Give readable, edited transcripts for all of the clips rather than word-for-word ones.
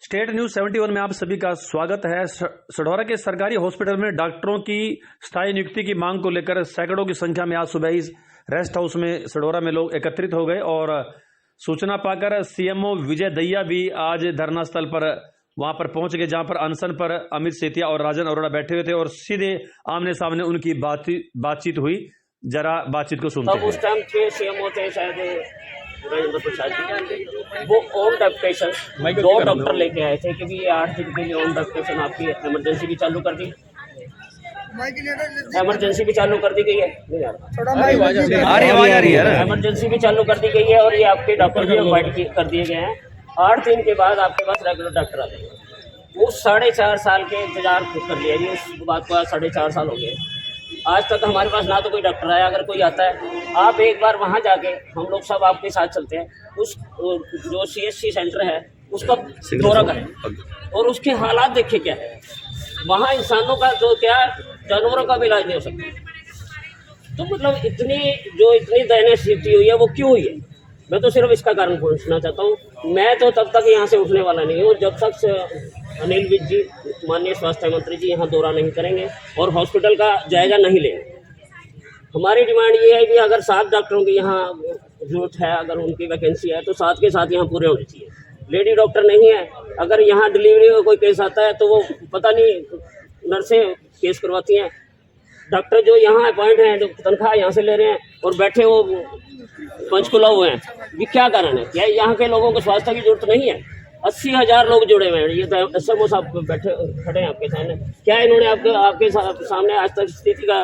State news 71 में आप सभी का स्वागत है। सढौरा के सरकारी हॉस्पिटल में डॉक्टरों की स्थायी नियुक्ति की मांग को लेकर सैकड़ों की संख्या में आज सुबह ही रेस्ट हाउस में सढौरा में लोग एकत्रित हो गए और सूचना पाकर सीएमओ विजय दहिया भी आज धरना स्थल पर वहां पर पहुंच गए, जहां पर अनशन पर अमित सेतिया और राजन अरोड़ा बैठे हुए थे और सीधे आमने सामने उनकी बातचीत हुई। जरा बातचीत को सुनते हैं। उस टाइम के सीएमओ थे शायद राजेंद्र प्रसाद जी, वो ओन डेप्यूटेशन 2 डॉक्टर लेके आए थे कि ये 8 दिन के लिए ओन डेप्यूटेशन आपकी इमरजेंसी भी चालू कर दी, इमरजेंसी भी चालू कर दी गई है। आवाज आ रही है। इमरजेंसी भी चालू कर दी गई है और ये आपके डॉक्टर भी अपॉइंट कर दिए गए हैं। 8 दिन के बाद आपके पास रेगुलर डॉक्टर आ जाएंगे। वो 4.5 साल के इंतजार कर लिया जी, उस बात को 4.5 साल हो गए। आज तक हमारे पास ना तो कोई डॉक्टर आया। अगर कोई आता है आप एक बार वहाँ जाके, हम लोग सब आपके साथ चलते हैं, उस जो CHC सेंटर है उसका दौरा करें और उसके हालात देखें क्या है। वहाँ इंसानों का जो क्या, जानवरों का भी इलाज नहीं हो सकता। तो मतलब इतनी दयनीय स्थिति हुई है, वो क्यों हुई है? मैं तो सिर्फ इसका कारण पूछना चाहता हूँ। मैं तो तब तक यहाँ से उठने वाला नहीं हूँ जब तक अनिल विज जी, माननीय स्वास्थ्य मंत्री जी, यहाँ दौरा नहीं करेंगे और हॉस्पिटल का जायजा नहीं लेंगे। हमारी डिमांड ये है कि अगर 7 डॉक्टरों की यहाँ जरूरत है, अगर उनकी वैकेंसी है तो 7 के 7 यहाँ पूरे होने चाहिए। लेडी डॉक्टर नहीं है, अगर यहाँ डिलीवरी का कोई केस आता है तो वो पता नहीं नर्सें केस करवाती हैं। डॉक्टर जो यहाँ अपॉइंट हैं, जो तनख्वाह यहाँ से ले रहे हैं और बैठे वो पंचकुला हुए हैं, ये क्या कारण है? क्या यहाँ के लोगों को स्वास्थ्य की जरूरत नहीं है? 80,000 लोग जुड़े हुए हैं। ये तो SMO साहब बैठे खड़े हैं आपके सामने। क्या इन्होंने आपके सामने आज तक स्थिति का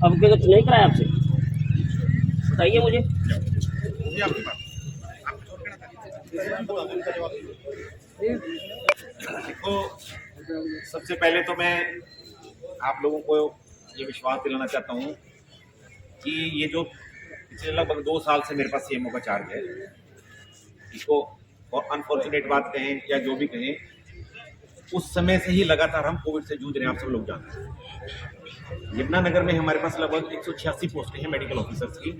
अवगत नहीं कराया? आपसे बताइए मुझे। देखो, सबसे पहले तो मैं आप लोगों को ये विश्वास दिलाना चाहता हूँ कि ये जो पिछले लगभग 2 साल से मेरे पास सीएमओ का चार्ज है, इसको और अनफॉर्चुनेट बात कहें या जो भी कहें, उस समय से ही लगातार हम कोविड से जूझ रहे हैं। आप सब लोग जानते हैं यमुनानगर में हमारे पास लगभग 186 पोस्टें हैं मेडिकल ऑफिसर्स की,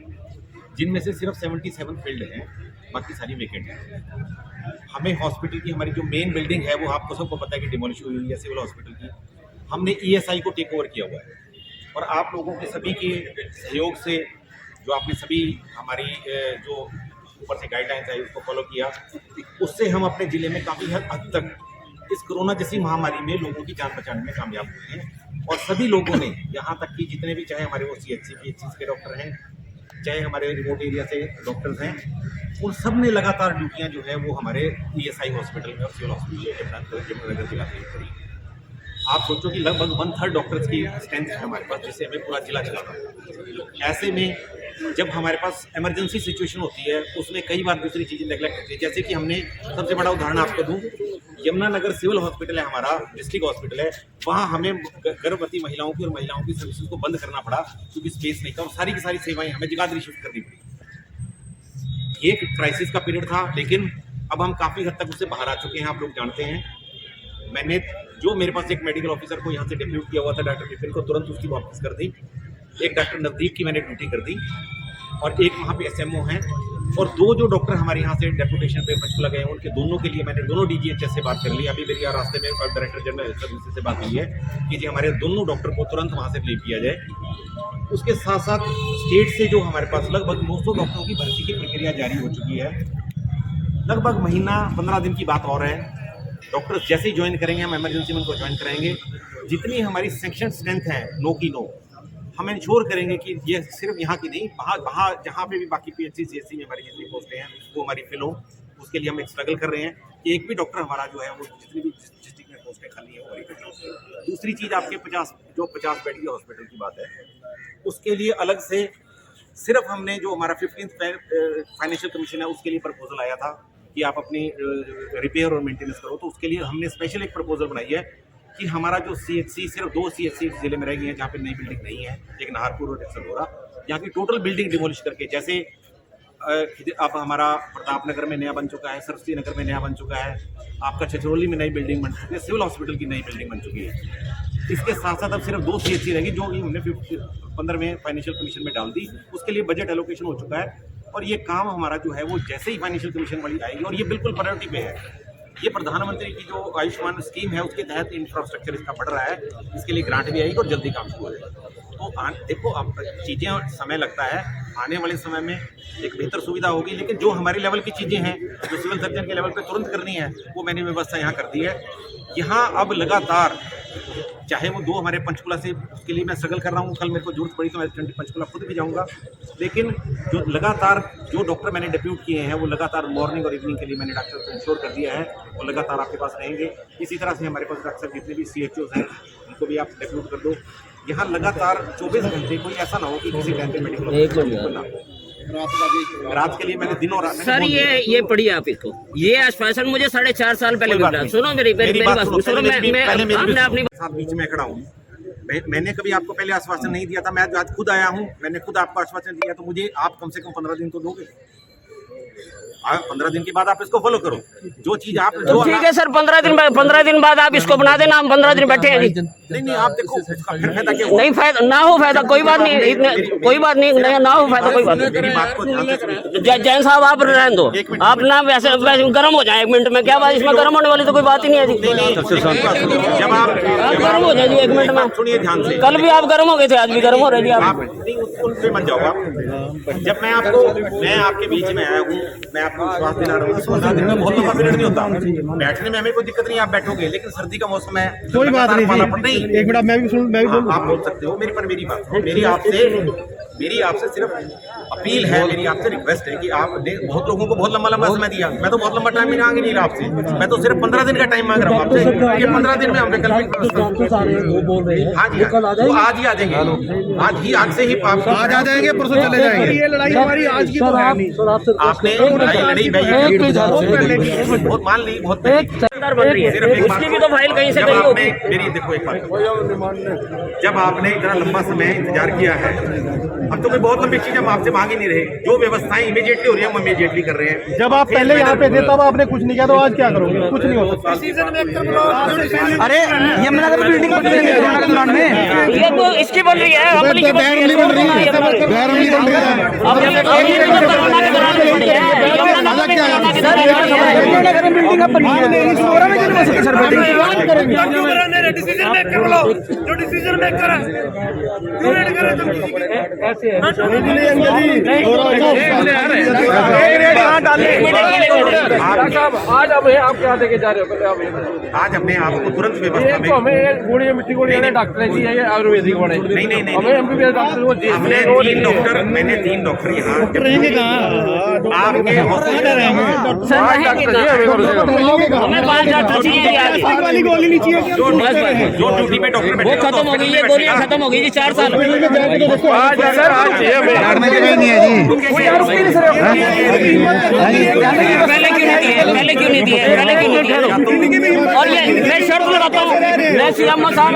जिनमें से सिर्फ 77 फील्ड हैं, बाकी सारी वेकेंट हैं। हमें हॉस्पिटल की हमारी जो मेन बिल्डिंग है वो आपको सबको पता है कि डिमोलिश हुई हुई है सिविल हॉस्पिटल की। हमने ESI को टेक ओवर किया हुआ है और आप लोगों के सभी के सहयोग से, जो आपने सभी हमारी जो ऊपर से गाइडलाइंस है उसको फॉलो किया, उससे हम अपने ज़िले में काफ़ी हद तक इस कोरोना जैसी महामारी में लोगों की जान बचाने में कामयाब हुए हैं। और सभी लोगों ने, यहाँ तक कि जितने भी, चाहे हमारे वो CHC PHCs के डॉक्टर हैं, चाहे हमारे रिमोट एरिया से डॉक्टर्स हैं, उन सब ने लगातार ड्यूटियाँ जो है वो हमारे ESI हॉस्पिटल में और सिविल हॉस्पिटल यमुनानगर जिला में करी। आप सोचो कि लगभग 1/3 डॉक्टर्स की स्ट्रेंथ है हमारे पास, जिससे हमें पूरा जिला चलाना है। ऐसे में जब हमारे पास इमरजेंसी सिचुएशन होती है, उसमें कई बार दूसरी चीज़ें नेगलेक्ट होती है। जैसे कि हमने, सबसे बड़ा उदाहरण आपको दूं, यमुनानगर सिविल हॉस्पिटल है हमारा, डिस्ट्रिक्ट हॉस्पिटल है, वहाँ हमें गर्भवती महिलाओं की और महिलाओं की सर्विसेज को बंद करना पड़ा क्योंकि स्पेस नहीं था और सारी की सारी सेवाएं हमें जगाधरी शिफ्ट करनी पड़ी। ये एक क्राइसिस का पीरियड था, लेकिन अब हम काफ़ी हद तक उससे बाहर आ चुके हैं। आप लोग जानते हैं, मैंने जो मेरे पास एक मेडिकल ऑफिसर को यहाँ से डेप्यूट किया हुआ था, डॉक्टर विपिन को, तुरंत उसकी वापस कर दी। एक डॉक्टर नवदीप की मैंने ड्यूटी कर दी और एक वहाँ पे SMO हैं, और 2 जो डॉक्टर हमारे यहाँ से डेपुटेशन पे पंचकुला गए हैं, उनके दोनों के लिए मैंने दोनों DGHS से बात कर ली। अभी मेरी रास्ते में डायरेक्टर जनरल सर्विसेज से बात हुई है कि जी हमारे दोनों डॉक्टर को तुरंत वहाँ से रिलीव किया जाए। उसके साथ साथ स्टेट से जो हमारे पास लगभग 900 डॉक्टरों की भर्ती की प्रक्रिया जारी हो चुकी है। लगभग महीना 15 दिन की बात और है। डॉक्टर जैसे ही ज्वाइन करेंगे, हम इमरजेंसी में उनको ज्वाइन कराएंगे। जितनी हमारी सेक्शन स्ट्रेंथ है, 9 की 9, हम इंश्योर करेंगे कि ये सिर्फ यहाँ की नहीं, वहाँ जहाँ पे भी बाकी PHC CHC में हमारी जितनी पोस्टें हैं वो हमारी फिल हो। उसके लिए हम एक स्ट्रगल कर रहे हैं कि एक भी डॉक्टर हमारा जो है वो जितनी भी डिस्ट्रिक्ट में पोस्टें खाली हैं वो हमारी फिल हो। दूसरी चीज़, आपके 50 बेड की हॉस्पिटल की बात है, उसके लिए अलग से सिर्फ हमने जो हमारा 15th फाइनेंशियल कमीशन है उसके लिए प्रपोजल आया था कि आप अपनी रिपेयर और मेंटेनेंस करो, तो उसके लिए हमने स्पेशल एक प्रपोजल बनाई है कि हमारा जो CHC, सिर्फ 2 CHC जिले में रह गई हैं जहाँ पे नई बिल्डिंग नहीं है, एक नाहरपुर और एक सढौरा, यहाँ की टोटल बिल्डिंग डिमोलिश करके, जैसे अब हमारा प्रताप नगर में नया बन चुका है, सरस्वती नगर में नया बन चुका है, आपका छछरौली में नई बिल्डिंग बन चुकी है, सिविल हॉस्पिटल की नई बिल्डिंग बन चुकी है। इसके साथ साथ अब सिर्फ 2 CHC रहेगी जो हमने 15वें फाइनेंशियल कमीशन में डाल दी। उसके लिए बजट एलोकेशन हो चुका है और ये काम हमारा जो है वो जैसे ही फाइनेंशियल कमीशन वाली आएगी, और ये बिल्कुल प्रायोरिटी पे है, ये प्रधानमंत्री की जो आयुष्मान स्कीम है उसके तहत इंफ्रास्ट्रक्चर इसका बढ़ रहा है, इसके लिए ग्रांट भी आएगी और जल्दी काम शुरू हो जाएगा। तो देखो अब चीज़ें समय लगता है, आने वाले समय में एक बेहतर सुविधा होगी, लेकिन जो हमारे लेवल की चीज़ें हैं जो सिविल सर्जन के लेवल पे तुरंत करनी है वो मैंने व्यवस्था यहाँ कर दी है। यहाँ अब लगातार चाहे वो 2 हमारे पंचकुला से, उसके लिए मैं स्ट्रगल कर रहा हूँ, कल मेरे को जरूरत पड़ी तो मैं पंचकुला खुद भी जाऊँगा, लेकिन जो लगातार जो डॉक्टर मैंने डिप्यूट किए हैं वो लगातार मॉर्निंग और इवनिंग के लिए मैंने डॉक्टर को इंश्योर कर दिया है, वो लगातार आपके पास रहेंगे। इसी तरह से हमारे पास डॉक्टर जितने भी CHOs हैं उनको भी आप डिप्यूट कर दो। यहाँ लगातार 24 घंटे कोई ऐसा ना हो कि किसी टाइम पे मेडिकल ना रात के लिए मैंने दिनों रात। सर ये पढ़िए आप इसको, ये आश्वासन मुझे 4.5 साल पहले मिला। सुनो मेरी बात सुनो, मैं अपनी साथ बीच में खड़ा हूँ। मैंने कभी आपको पहले आश्वासन नहीं दिया था, मैं आज खुद आया हूँ, मैंने खुद आपको आश्वासन दिया, तो मुझे आप कम से कम 15 दिन तो दोगे। 15 दिन के बाद आप इसको फॉलो करो, जो चीज आप तो ठीक है सर, 15 दिन बाद आप इसको बना देना, हम 15 दिन बैठे हैं जी। नहीं आप देखो फिर फायदा क्या नहीं फायदा ना हो, फायदा कोई बात नहीं, कोई बात नहीं, ना हो फायदा कोई बात नहीं। मेरी बात को ध्यान से सुनो। जैन साहब आप रहने दो, आप ना वैसे गर्म हो जाए 1 मिनट में, क्या बात, इसमें गर्म होने वाली तो कोई बात ही नहीं है जी। जब आप गर्म हो जाए जी 1 मिनट में, सुनिए ध्यान से, कल भी आप गर्म हो गए थे, आज भी गर्म हो रहे जी आप। उनसे मत जाओ आप। जब मैं आपके बीच में आया हूँ, मैं आपको विश्वास दिला रहा हूँ, 15 दिन में बहुत लंबा पीरियड नहीं होता, बैठने में हमें कोई दिक्कत नहीं, आप बैठोगे, लेकिन सर्दी का मौसम है, कोई बात नहीं। 1 मिनट मैं भी बोलूं। आप बोल सकते हो, मेरी बात, मेरी आपसे सिर्फ अपील है, मेरी आपसे रिक्वेस्ट है कि आपने बहुत लोगों को बहुत लंबा समय दिया, मैं तो बहुत लंबा टाइम भी मांग नहीं रहा आपसे, मैं तो सिर्फ 15 दिन का टाइम मांग रहा हूँ आपसे। ये 15 दिन में हम वैकल्पिक हाँ जी वो आज ही आ जाएंगे, आज से ही आज आ जाएंगे, परसों चले जाएंगे। ये लड़ाई हमारी आज की तो है नहीं, आपने लड़ी बहुत मान ली, बहुत बन रही है, उसकी भी तो फाइल कहीं से कहीं होगी। मेरी देखो एक बात, जब आपने इतना लंबा समय इंतजार किया है, अब तो कोई बहुत लंबी चीज हम आपसे मांग ही नहीं रहे, जो व्यवस्थाएं इमीडिएटली हो रही है हम इमीडिएटली कर रहे हैं। जब आप पहले यहाँ पे थे तब आपने कुछ नहीं किया, तो आज क्या करोगे? कुछ नहीं हो सकता। अरे यमुनानगर बिल्डिंग बन रही है, ये तो इसकी बन रही है, अपनी की बन रही आज हमें आप क्या देके जा रहे हो? आज हमने आपको तुरंत व्यवस्था में हमें गोली मिट्टी गोली डॉक्टर जी है आयुर्वेदिक बने, नहीं हमें MBBS डॉक्टर हमने 3 डॉक्टर, मैंने 3 डॉक्टर यहाँ आपके हॉस्पिटल जो ड्यूटी में डॉक्टर वो खत्म हो गई, ये गोलियां खत्म हो गई जी 4 साल पहले क्यों नहीं दिए? और ये मैं शर्त लगाता हूँ, मैं CMO साहब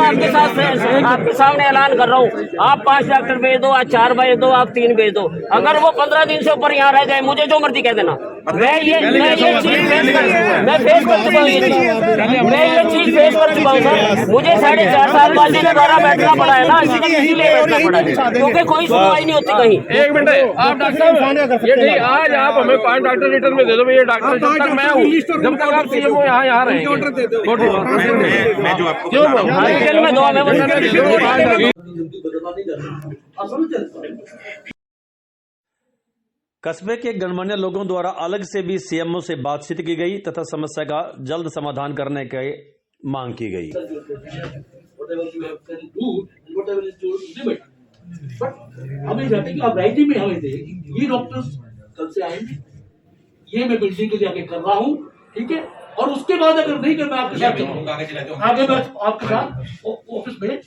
आपके सामने ऐलान कर रहा हूँ, आप 5 डॉक्टर भेज दो, आज 4 भेज दो, आप 3 भेज दो, अगर वो 15 दिन से ऊपर यहाँ रह जाए, मुझे जो मर्जी कह देना, मैं ये चीज फेस कर चुका हूँ सर। मुझे 4.5 साल बाद के द्वारा बैठना पड़ा है ना, इसीलिए बैठना पड़ा है, क्योंकि कोई सुनवाई नहीं होती कहीं। 1 मिनट आप डॉक्टर साहब, ये नहीं, आज आप हमें 5 डॉक्टर रिटर्न में दे दो, ये डॉक्टर जब तक मैं हूँ, जब तक आप CMO यहाँ रहेंगे। मैं जो आपको जेल में 2 हमें कस्बे के गणमान्य लोगों द्वारा अलग से भी CMO से बातचीत की गई तथा समस्या का जल्द समाधान करने की मांग की गई। हमें चाहते कि आप राइटिंग में हमें दे, ये डॉक्टर्स कल से आएंगे, ये मैं बिल्डिंग के जाके कर रहा हूँ, ठीक है, और उसके बाद अगर नहीं कर, मैं आपके साथ आगे मैं आपके साथ ऑफिस में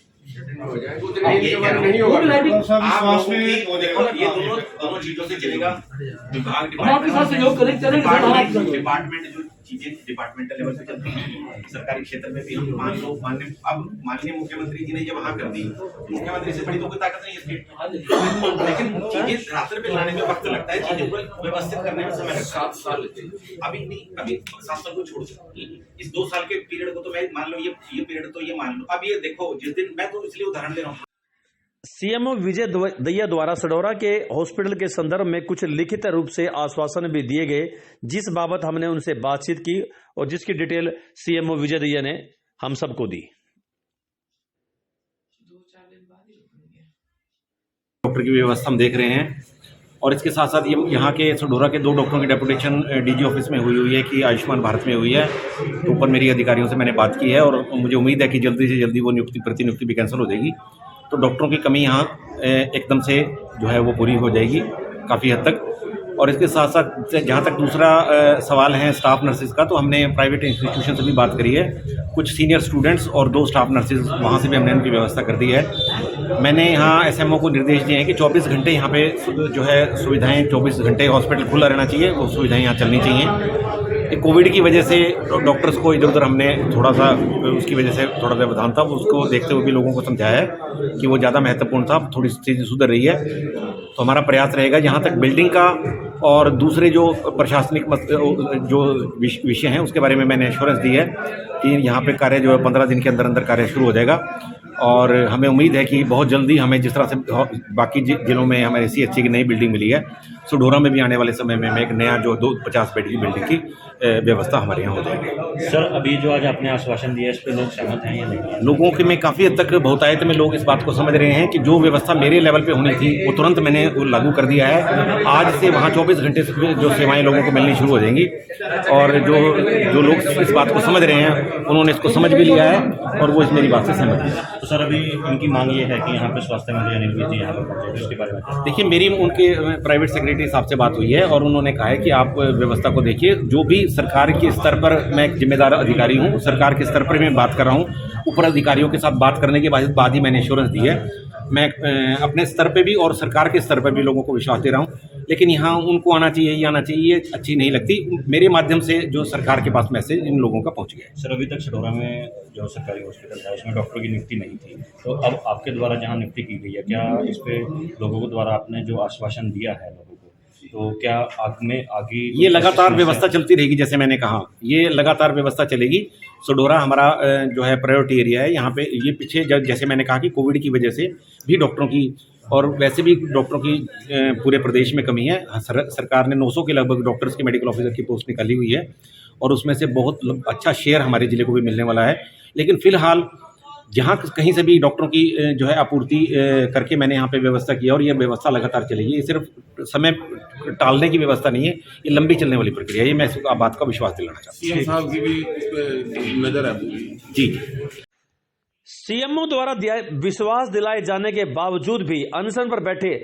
दोनों चीजों से चलेगा। विभाग आपके साथ सहयोग करेंगे, डिपार्टमेंट जो चीजें डिपार्टमेंटल लेवल पे चलती हैं, सरकारी क्षेत्र में भी हम मान लो माननीय मुख्यमंत्री जी ने जब वहाँ कर दी, मुख्यमंत्री से बड़ी तो कोई ताकत नहीं है स्टेट में, लेकिन चीजें रास्ते पे लाने में वक्त लगता है, चीजों को व्यवस्थित करने में समय लगता है। 7 साल अभी नहीं, अभी 7 साल को छोड़ दो, इस 2 साल के पीरियड को तो मैं मान लो, ये पीरियड तो ये मान लो। अब ये देखो, जिस दिन मैं तो इसलिए उदाहरण दे रहा हूँ, सीएमओ विजय दहिया द्वारा सडौरा के हॉस्पिटल के संदर्भ में कुछ लिखित रूप से आश्वासन भी दिए गए, जिस बाबत हमने उनसे बातचीत की और जिसकी डिटेल सीएमओ विजय दहिया ने हम सबको दी। डॉक्टर की व्यवस्था हम देख रहे हैं और इसके साथ साथ ये यहाँ के सडौरा के 2 डॉक्टरों की डेपुटेशन डीजी ऑफिस में हुई है कि आयुष्मान भारत में हुई है। तो ऊपर मेरी अधिकारियों से मैंने बात की है और मुझे उम्मीद है कि जल्दी से जल्दी वो प्रतिनियुक्ति भी कैंसिल हो जाएगी। तो डॉक्टरों की कमी यहाँ एकदम से जो है वो पूरी हो जाएगी काफ़ी हद तक। और इसके साथ साथ जहाँ तक दूसरा सवाल है स्टाफ नर्सेज का, तो हमने प्राइवेट इंस्टीट्यूशन से भी बात करी है। कुछ सीनियर स्टूडेंट्स और 2 स्टाफ नर्सेज वहाँ से भी हमने उनकी व्यवस्था कर दी है। मैंने यहाँ एसएमओ को निर्देश दिए हैं कि 24 घंटे यहाँ पे जो है सुविधाएं 24 घंटे हॉस्पिटल खुला रहना चाहिए, वो सुविधाएं यहाँ चलनी चाहिए। कोविड की वजह से डॉक्टर्स को इधर उधर हमने थोड़ा सा उसकी वजह से थोड़ा व्यवधान था, उसको देखते हुए भी लोगों को समझाया है कि वो ज़्यादा महत्वपूर्ण था। थोड़ी चीज़ें सुधर रही है तो हमारा प्रयास रहेगा जहाँ तक बिल्डिंग का और दूसरे जो प्रशासनिक जो विषय हैं उसके बारे में मैंने एश्योरेंस दी है कि यहाँ पे कार्य जो है 15 दिन के अंदर अंदर कार्य शुरू हो जाएगा। और हमें उम्मीद है कि बहुत जल्दी हमें जिस तरह से बाकी जिलों में हमें ऐसी अच्छी की नई बिल्डिंग मिली है, सडौरा में भी आने वाले समय में एक नया जो 50 बेड की बिल्डिंग की व्यवस्था हमारे यहाँ हो जाएगी। सर, अभी जो आज आपने आश्वासन दिया इस पर लोग सहमत हैं या नहीं? लोगों के में काफ़ी हद तक बहुतायत में लोग इस बात को समझ रहे हैं कि जो व्यवस्था मेरे लेवल पे होनी थी वो तुरंत मैंने लागू कर दिया है। आज से वहाँ 24 घंटे से जो सेवाएं लोगों को मिलनी शुरू हो जाएंगी और जो लोग इस बात को समझ रहे हैं उन्होंने इसको समझ भी लिया है और वो इस मेरी बात से सहमत है। तो सर, अभी उनकी मांग ये है कि यहाँ पे स्वास्थ्य मंत्री अनिल विज यहाँ पर पहुंचे, उसके बारे में देखिए, मेरी उनके प्राइवेट सेक्रेटरी साहब से बात हुई है और उन्होंने कहा है कि आप व्यवस्था को देखिए। जो भी सरकार के स्तर पर, मैं एक जिम्मेदार अधिकारी हूँ, सरकार के स्तर पर मैं बात कर रहा हूँ। ऊपर अधिकारियों के साथ बात करने के बाद ही मैंने एश्योरेंस दी है। मैं अपने स्तर पे भी और सरकार के स्तर पर भी लोगों को विश्वास दे रहा हूँ, लेकिन यहाँ उनको आना चाहिए, ये आना चाहिए, अच्छी नहीं लगती। मेरे माध्यम से जो सरकार के पास मैसेज इन लोगों का पहुँच गया है। सर, अभी तक सडौरा में जो सरकारी हॉस्पिटल है उसमें डॉक्टर की नियुक्ति नहीं थी, तो अब आपके द्वारा जहाँ नियुक्ति की गई है, क्या इस पे लोगों को द्वारा आपने जो आश्वासन दिया है लोगों को, तो क्या आगे ये लगातार व्यवस्था चलती रहेगी? जैसे मैंने कहा, ये लगातार व्यवस्था चलेगी। सडौरा हमारा जो है प्रायोरिटी एरिया है। यहाँ पे ये पीछे जैसे मैंने कहा कि कोविड की वजह से भी डॉक्टरों की और वैसे भी डॉक्टरों की पूरे प्रदेश में कमी है। सरकार ने 900 के लगभग डॉक्टर्स की मेडिकल ऑफिसर की पोस्ट निकाली हुई है और उसमें से बहुत अच्छा शेयर हमारे ज़िले को भी मिलने वाला है। लेकिन फ़िलहाल जहाँ कहीं से भी डॉक्टरों की जो है आपूर्ति करके मैंने यहाँ पे व्यवस्था की है और ये व्यवस्था लगातार चलेगी। ये सिर्फ समय टालने की व्यवस्था नहीं है, ये लंबी चलने वाली प्रक्रिया है। ये मैं इस बात का विश्वास दिलाना चाहता हूँ। सीएम साहब की भी इस पे नजर है पूरी। जी, सीएमओ द्वारा विश्वास दिलाए जाने के बावजूद भी अनशन पर बैठे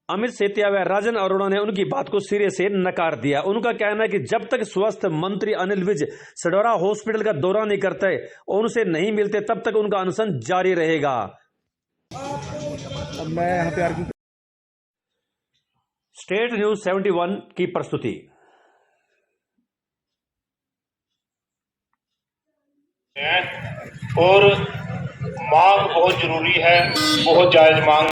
अमित सेतिया व राजन अरोड़ा ने उनकी बात को सिरे से नकार दिया। उनका कहना है कि जब तक स्वास्थ्य मंत्री अनिल विज सडौरा हॉस्पिटल का दौरा नहीं करते और उनसे नहीं मिलते तब तक उनका अनशन जारी रहेगा। मैं यहाँ पे स्टेट न्यूज 71 की प्रस्तुति। और मांग बहुत जरूरी है, बहुत जायज मांग